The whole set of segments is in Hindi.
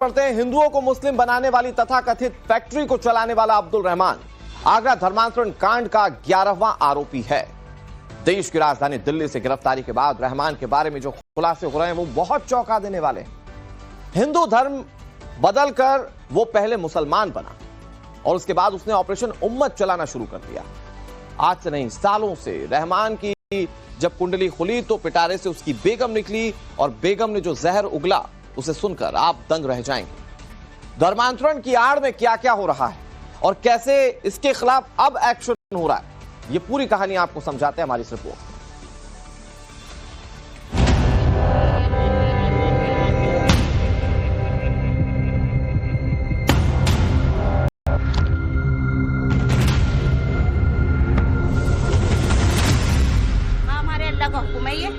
पढ़ते हैं। हिंदुओं को मुस्लिम बनाने वाली तथाकथित फैक्ट्री को चलाने वाला अब्दुल रहमान आगरा धर्मांतरण कांड का 11वां आरोपी है। देश की राजधानी दिल्ली से गिरफ्तारी के बाद रहमान के बारे में जो खुलासे हो रहे हैं वो बहुत चौंका देने वाले हैं। हिंदू धर्म बदलकर वो पहले मुसलमान बना और उसके बाद उसने ऑपरेशन उम्मत चलाना शुरू कर दिया। आज से नहीं, सालों से रहमान की जब कुंडली खुली तो पिटारे से उसकी बेगम निकली और बेगम ने जो जहर उगला उसे सुनकर आप दंग रह जाएंगे। धर्मांतरण की आड़ में क्या क्या हो रहा है और कैसे इसके खिलाफ अब एक्शन हो रहा है, ये पूरी कहानी आपको समझाते हैं हमारी इस रिपोर्ट। हमारे अल्लाह का हुक्म है, ये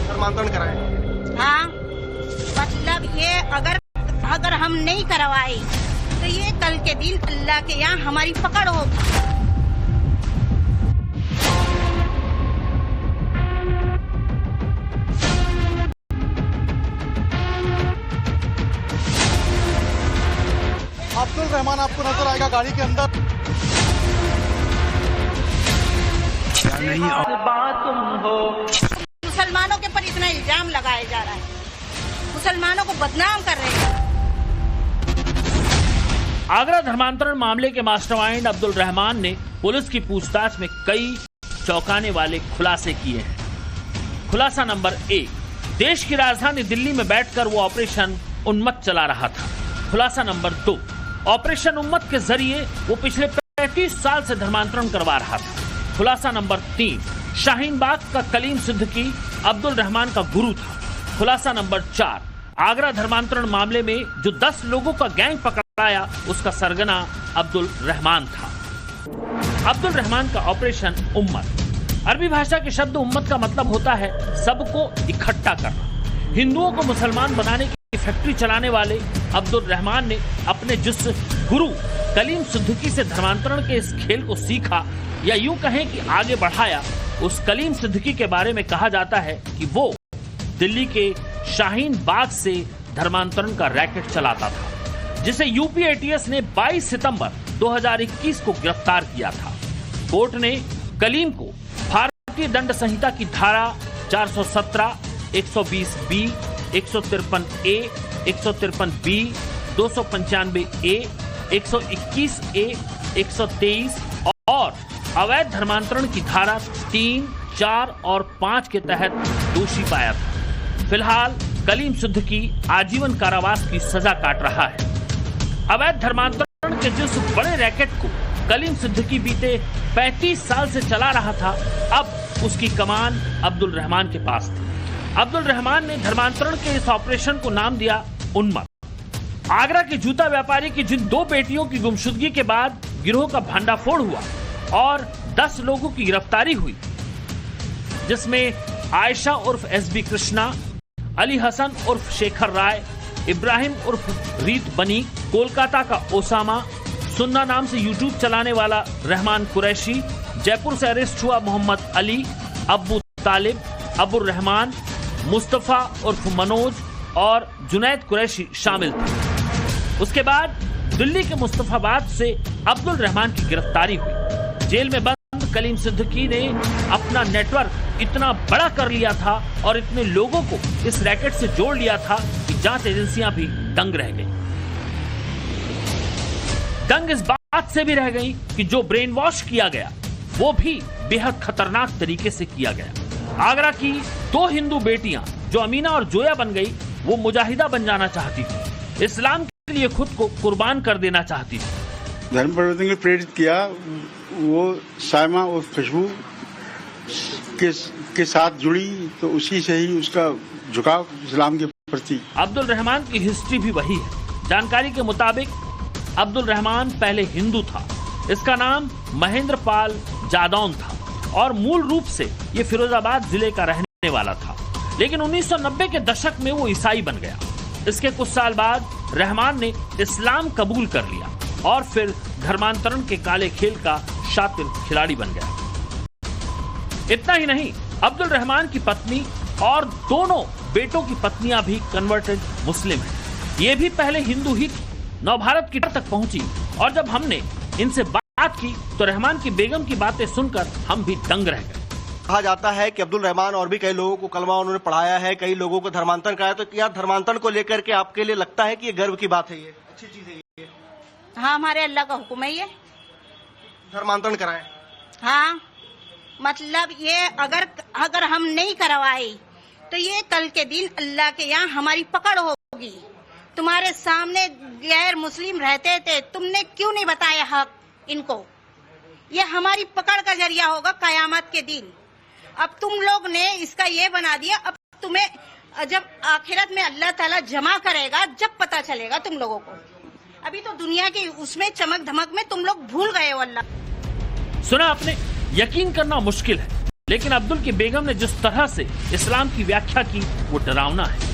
धर्मांतरण कराएं। हाँ, मतलब ये अगर हम नहीं करवाए तो ये कल के दिन अल्लाह के यहाँ हमारी पकड़ होगी। अब्दुल रहमान आपको नजर आएगा गाड़ी के अंदर। मुसलमानों के पर इतना इल्जाम लगाया जा रहा है, मुसलमानों को बदनाम कर रहे हैं। आगरा धर्मांतरण मामले के मास्टरमाइंड अब्दुल रहमान ने पुलिस की पूछताछ में कई चौंकाने वाले खुलासे किए हैं। खुलासा नंबर 1, देश की राजधानी दिल्ली में बैठकर वो ऑपरेशन उन्मत्त चला रहा था। खुलासा नंबर 2, ऑपरेशन उन्मत्त के जरिए वो पिछले 35 साल से धर्मांतरण करवा रहा था। खुलासा नंबर 3, शाहीन बाग का कलीम सिद्दीकी अब्दुल रहमान का गुरु था। खुलासा नंबर 4, आगरा धर्मांतरण मामले में जो 10 लोगों का गैंग पकड़ाया उसका सरगना अब्दुल रहमान था। अब्दुल रहमान का ऑपरेशन उम्मत, अरबी भाषा के शब्द उम्मत का मतलब होता है सबको इकट्ठा करना। हिंदुओं को मुसलमान बनाने की फैक्ट्री चलाने वाले अब्दुल रहमान ने अपने जिस गुरु कलीम सिद्दीकी से धर्मांतरण के इस खेल को सीखा या यूं कहें कि आगे बढ़ाया, उस कलीम सिद्दीकी के बारे में कहा जाता है कि वो दिल्ली के शाहीन बाग से धर्मांतरण का रैकेट चलाता था, जिसे यूपी एटीएस ने 22 सितंबर 2021 को गिरफ्तार किया था। कोर्ट ने कलीम को भारतीय दंड संहिता की धारा 417, 120B, 153A, 153B, 295A, 121A, 123 और अवैध धर्मांतरण की धारा 3, 4 और 5 के तहत दोषी पाया था। फिलहाल कलीम सिद्दीकी आजीवन कारावास की सजा काट रहा है। अवैध धर्मांतरण के जिस बड़े रैकेट को कलीम सिद्दीकी बीते 35 साल से चला रहा था, अब उसकी कमान अब्दुल रहमान के पास थी। अब्दुल रहमान ने धर्मांतरण के इस ऑपरेशन को नाम दिया उन्मत्त। आगरा के जूता व्यापारी की जिन 2 बेटियों की गुमशुदगी के बाद गिरोह का भंडाफोड़ हुआ और 10 लोगों की गिरफ्तारी हुई, जिसमें आयशा उर्फ एसबी कृष्णा, अली हसन उर्फ शेखर राय, इब्राहिम उर्फ रीत बनी, कोलकाता का ओसामा, सुन्ना नाम से यूट्यूब चलाने वाला रहमान कुरैशी, जयपुर से अरेस्ट हुआ मोहम्मद अली, अब्बू तालिब, अबुर रहमान, मुस्तफा उर्फ मनोज और जुनैद कुरैशी शामिल थे। उसके बाद दिल्ली के मुस्तफाबाद से अब्दुल रहमान की गिरफ्तारी हुई। जेल में बंद कलीम सिद्दीकी ने अपना नेटवर्क इतना बड़ा कर लिया था और इतने लोगों को इस रैकेट से जोड़ लिया था कि जांच एजेंसियां भी दंग रह गईं। दंग इस बात से भी रह गई कि जो ब्रेन वॉश किया गया वो भी बेहद खतरनाक तरीके से किया गया। आगरा की 2 हिंदू बेटियां जो अमीना और जोया बन गई, वो मुजाहिदा बन जाना चाहती थी, इस्लाम के लिए खुद को कुर्बान कर देना चाहती थी। धर्म परिवर्तन के प्रेरित किया, वो सायमा और खुशबू के साथ जुड़ी तो उसी से ही उसका झुकाव इस्लाम के प्रति। अब्दुल रहमान की हिस्ट्री भी वही है। जानकारी के मुताबिक अब्दुल रहमान पहले हिंदू था। इसका नाम महेंद्र पाल जादौन था और मूल रूप से ये फिरोजाबाद जिले का रहने वाला था, लेकिन 1990 के दशक में वो ईसाई बन गया। इसके कुछ साल बाद रहमान ने इस्लाम कबूल कर लिया और फिर धर्मांतरण के काले खेल का शातिर खिलाड़ी बन गया। इतना ही नहीं, अब्दुल रहमान की पत्नी और दोनों बेटों की पत्नियां भी कन्वर्टेड मुस्लिम हैं। ये भी पहले हिंदू ही थी, नवभारत की तक पहुंची और जब हमने इनसे बात की तो रहमान की बेगम की बातें सुनकर हम भी दंग रह गए। कहा जाता है कि अब्दुल रहमान और भी कई लोगों को कलमा उन्होंने पढ़ाया है, कई लोगों को धर्मांतरण कराया, तो क्या धर्मांतरण को लेकर के आपके लिए लगता है कि ये गर्व की बात है, ये अच्छी चीज है ये? हाँ, हमारे अल्लाह का हुक्म है ये धर्मांतरण कराएं। हाँ, मतलब ये अगर हम नहीं करवाए तो ये कल के दिन अल्लाह के यहाँ हमारी पकड़ होगी। तुम्हारे सामने गैर मुस्लिम रहते थे, तुमने क्यों नहीं बताया हक इनको? ये हमारी पकड़ का जरिया होगा कयामत के दिन। अब तुम लोग ने इसका ये बना दिया, अब तुम्हें जब आखिरत में अल्लाह ताला जमा करेगा जब पता चलेगा तुम लोगों को। अभी तो दुनिया की उसमें चमक धमक में तुम लोग भूल गए हो अल्लाह। सुना आपने, यकीन करना मुश्किल है, लेकिन अब्दुल की बेगम ने जिस तरह से इस्लाम की व्याख्या की वो डरावना है।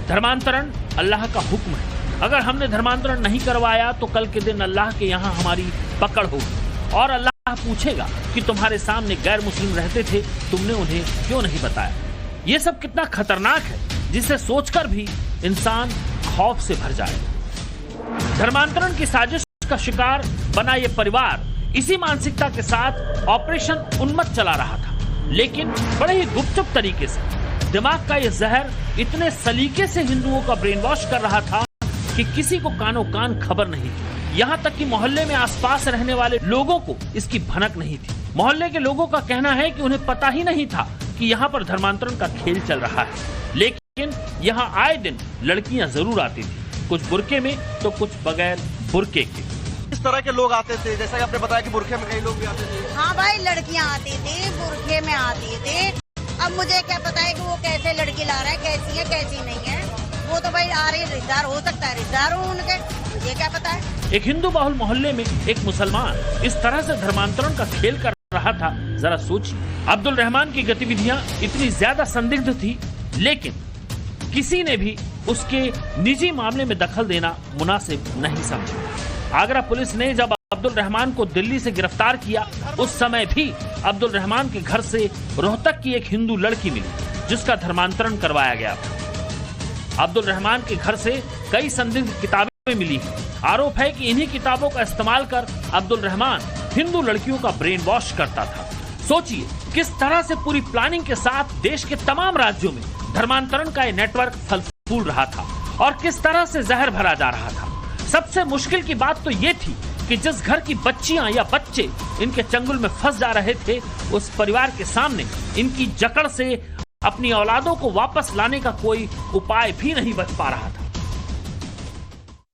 धर्मांतरण अल्लाह का हुक्म है, अगर हमने धर्मांतरण नहीं करवाया तो कल के दिन अल्लाह के यहाँ हमारी पकड़ होगी और अल्लाह पूछेगा कि तुम्हारे सामने गैर मुस्लिम रहते थे, तुमने उन्हें क्यों नहीं बताया। ये सब कितना खतरनाक है जिसे सोचकर भी इंसान खौफ से भर जाए। धर्मांतरण की साजिश का शिकार बना ये परिवार इसी मानसिकता के साथ ऑपरेशन उन्मत्त चला रहा था, लेकिन बड़े ही गुपचुप तरीके से दिमाग का ये जहर इतने सलीके से हिंदुओं का ब्रेन वॉश कर रहा था कि किसी को कानो कान खबर नहीं थी। यहाँ तक कि मोहल्ले में आसपास रहने वाले लोगों को इसकी भनक नहीं थी। मोहल्ले के लोगों का कहना है कि उन्हें पता ही नहीं था कि यहाँ पर धर्मांतरण का खेल चल रहा है, लेकिन यहाँ आए दिन लड़कियां जरूर आती थी, कुछ बुरके में तो कुछ बगैर बुरके के। इस तरह के लोग आते थे, जैसा कि आपने बताया कि बुरखे में कई लोग भी आते थे। हाँ भाई, लड़कियां आती थी, बुरखे में आती थी। अब मुझे क्या पता है कि वो कैसे लड़की ला रहा है, कैसी है कैसी नहीं है। वो तो भाई आ रही रिश्तेदार हो सकता है, रिश्तेदार हो उनके, मुझे क्या पता है। एक हिंदू बहुल मोहल्ले में एक मुसलमान इस तरह से धर्मांतरण का खेल कर रहा था, जरा सोचिए। अब्दुल रहमान की गतिविधियां इतनी ज्यादा संदिग्ध थी, लेकिन किसी ने भी उसके निजी मामले में दखल देना मुनासिब नहीं समझा। आगरा पुलिस ने जब अब्दुल रहमान को दिल्ली से गिरफ्तार किया, उस समय भी अब्दुल रहमान के घर से रोहतक की एक हिंदू लड़की मिली जिसका धर्मांतरण करवाया गया था। अब्दुल रहमान के घर से कई संदिग्ध किताबें मिली हैं। आरोप है कि इन्हीं किताबों का इस्तेमाल कर अब्दुल रहमान हिंदू लड़कियों का ब्रेन वॉश करता था। सोचिए किस तरह से पूरी प्लानिंग के साथ देश के तमाम राज्यों में धर्मांतरण का ये नेटवर्क फल फूल रहा था और किस तरह से जहर भरा जा रहा था। सबसे मुश्किल की बात तो ये थी कि जिस घर की बच्चियां या बच्चे इनके चंगुल में फंस जा रहे थे, उस परिवार के सामने इनकी जकड़ से अपनी औलादों को वापस लाने का कोई उपाय भी नहीं बच पा रहा था।